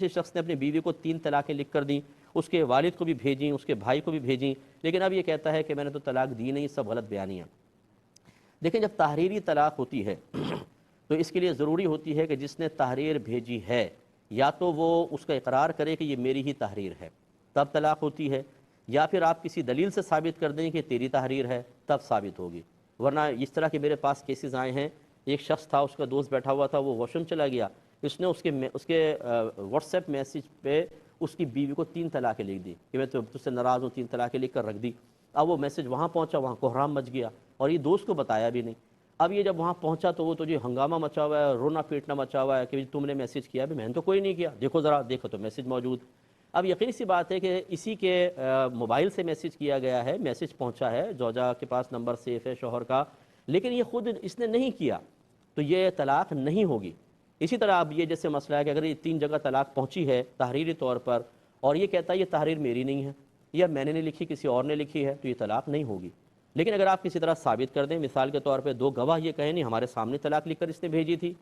کسی شخص نے اپنی بیوی کو 3 طلاقیں لکھ کر دیں، اس کے والد کو بھی بھیجیں، اس کے بھائی کو بھی بھیجیں، لیکن اب یہ کہتا ہے کہ میں نے تو طلاق دی نہیں، سب غلط بیانیاں۔ دیکھیں، جب تحریری طلاق ہوتی ہے تو اس کے لیے ضروری ہوتی ہے کہ جس نے تحریر بھیجی ہے یا تو وہ اس کا اقرار کرے کہ یہ میری ہی تحریر ہے، تب طلاق ہوتی ہے، یا پھر آپ کسی دلیل سے ثابت کر دیں کہ تیری تحریر ہے، تب ثابت ہوگی۔ ورنہ اس طرح کے میرے پاس کیسز آئے ہیں، ایک شخص تھا، اس کا دوست بیٹھا ہوا تھا، وہ واش روم چلا گیا، اس نے اس کے واٹس ایپ میسج پہ اس کی بیوی کو 3 طلاقیں لکھ دی کہ میں تجھ سے ناراض ہوں، 3 طلاقیں لکھ کر رکھ دی۔ اب وہ میسج وہاں پہنچا، وہاں کوہرام مچ گیا، اور یہ دوست کو بتایا بھی نہیں۔ اب یہ جب وہاں پہنچا تو وہ تو جی ہنگامہ مچا ہوا ہے، رونا پیٹنا مچا ہوا ہے کہ تم نے میسج کیا بھی، میں نے تو کوئی نہیں کیا، دیکھو ذرا، دیکھو تو میسج موجود۔ اب یقینی سی بات ہے کہ اسی کے موبائل سے میسج کیا گیا ہے، میسج پہنچا ہے، زوجہ کے پاس نمبر سیف ہے شوہر کا، لیکن یہ خود اس نے نہیں کیا، تو یہ طلاق نہیں ہوگی۔ اسی طرح اب یہ جیسے مسئلہ ہے کہ اگر یہ 3 جگہ طلاق پہنچی ہے تحریری طور پر، اور یہ کہتا ہے یہ تحریر میری نہیں ہے، یا میں نے نہیں لکھی، کسی اور نے لکھی ہے، تو یہ طلاق نہیں ہوگی۔ لیکن اگر آپ کسی طرح ثابت کر دیں، مثال کے طور پہ 2 گواہ یہ کہیں نہیں ہمارے سامنے طلاق لکھ کر اس نے بھیجی تھی،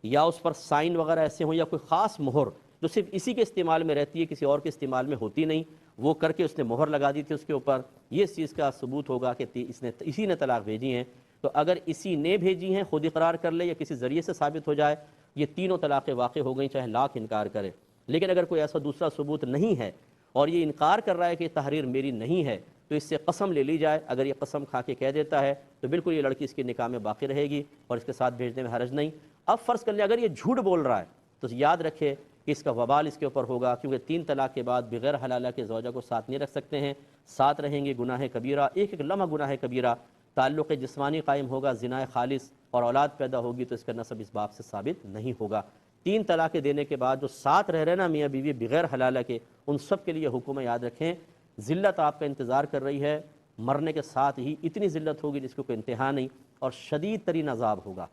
یا اس پر سائن وغیرہ ایسے ہوں، یا کوئی خاص مہر جو صرف اسی کے استعمال میں رہتی ہے، کسی اور کے استعمال میں ہوتی نہیں، وہ کر کے اس نے مہر لگا دی تھی اس کے اوپر، یہ اس چیز کا ثبوت ہوگا کہ اسی نے طلاق بھیجی ہیں۔ تو اگر اسی نے بھیجی ہیں، خود اقرار کر لے یا کسی ذریعے سے ثابت ہو جائے، یہ تینوں طلاقیں واقع ہو گئیں، چاہے لاکھ انکار کرے۔ لیکن اگر کوئی ایسا دوسرا ثبوت نہیں ہے اور یہ انکار کر رہا ہے کہ یہ تحریر میری نہیں ہے، تو اس سے قسم لے لی جائے۔ اگر یہ قسم کھا کے کہہ دیتا ہے تو بالکل یہ لڑکی اس کے نکاح میں باقی رہے گی اور اس کے ساتھ بھیجنے میں حرج نہیں۔ اب فرض کر لیں اگر یہ جھوٹ بول رہا ہے تو یاد رکھے کہ اس کا وبال اس کے اوپر ہوگا، کیونکہ 3 طلاق کے بعد بغیر حلالہ کے زوجہ کو ساتھ نہیں رکھ سکتے ہیں، ساتھ رہیں گے گناہ کبیرہ، ایک ایک لمحہ گناہ کبیرہ، تعلق جسمانی قائم ہوگا، زنا خالص، اور اولاد پیدا ہوگی تو اس کا نسب اس باپ سے ثابت نہیں ہوگا۔ 3 طلاقیں دینے کے بعد جو ساتھ رہ رہے نا میاں بیوی بغیر حلالہ کے، ان سب کے لیے حکم ہے، یاد رکھیں ذلت آپ کا انتظار کر رہی ہے، مرنے کے ساتھ ہی اتنی ذلت ہوگی جس کو کوئی انتہا نہیں، اور شدید ترین عذاب ہوگا۔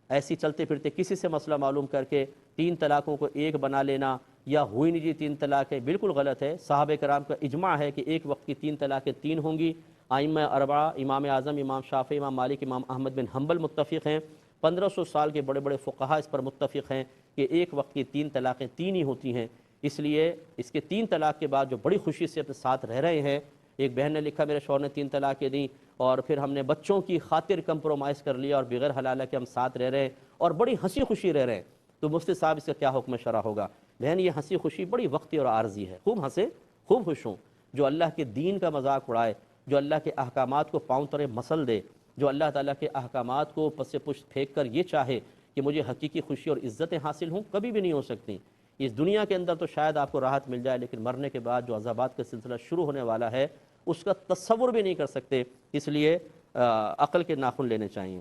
ایسی چلتے پھرتے کسی سے مسئلہ معلوم کر کے 3 طلاقوں کو ایک بنا لینا، یا ہوئی نہیں جی 3 طلاقیں، بالکل غلط ہے۔ صحابہ کرام کا اجماع ہے کہ ایک وقت کی 3 طلاقیں 3 ہوں گی۔ ائمہ اربعہ، امام اعظم، امام شافعی، امام مالک، امام احمد بن حنبل متفق ہیں، 1500 سال کے بڑے بڑے فقہاء اس پر متفق ہیں کہ ایک وقت کی 3 طلاقیں 3 ہی ہوتی ہیں۔ اس لیے اس کے 3 طلاق کے بعد جو بڑی خوشی سے اپنے ساتھ رہ رہے ہیں، ایک بہن نے لکھا میرے شوہر نے 3 طلاقیں دیں اور پھر ہم نے بچوں کی خاطر کمپرومائز کر لیا اور بغیر حلالہ کے ہم ساتھ رہ رہے ہیں اور بڑی ہنسی خوشی رہ رہے ہیں، تو مفتی صاحب اس کا کیا حکم شرع ہوگا؟ بہن یہ ہنسی خوشی بڑی وقتی اور عارضی ہے، خوب ہنسے، خوب خوش ہوں۔ جو اللہ کے دین کا مذاق اڑائے، جو اللہ کے احکامات کو پاؤں تلے مسل دے، جو اللہ تعالیٰ کے احکامات کو پس پشت پھینک کر یہ چاہے کہ مجھے حقیقی خوشی اور عزتیں حاصل ہوں، کبھی بھی نہیں ہو سکتی۔ اس دنیا کے اندر تو شاید آپ کو راحت مل جائے، لیکن مرنے کے بعد جو عذابات کا سلسلہ شروع ہونے والا ہے اس کا تصور بھی نہیں کر سکتے۔ اس لیے عقل کے ناخن لینے چاہیے۔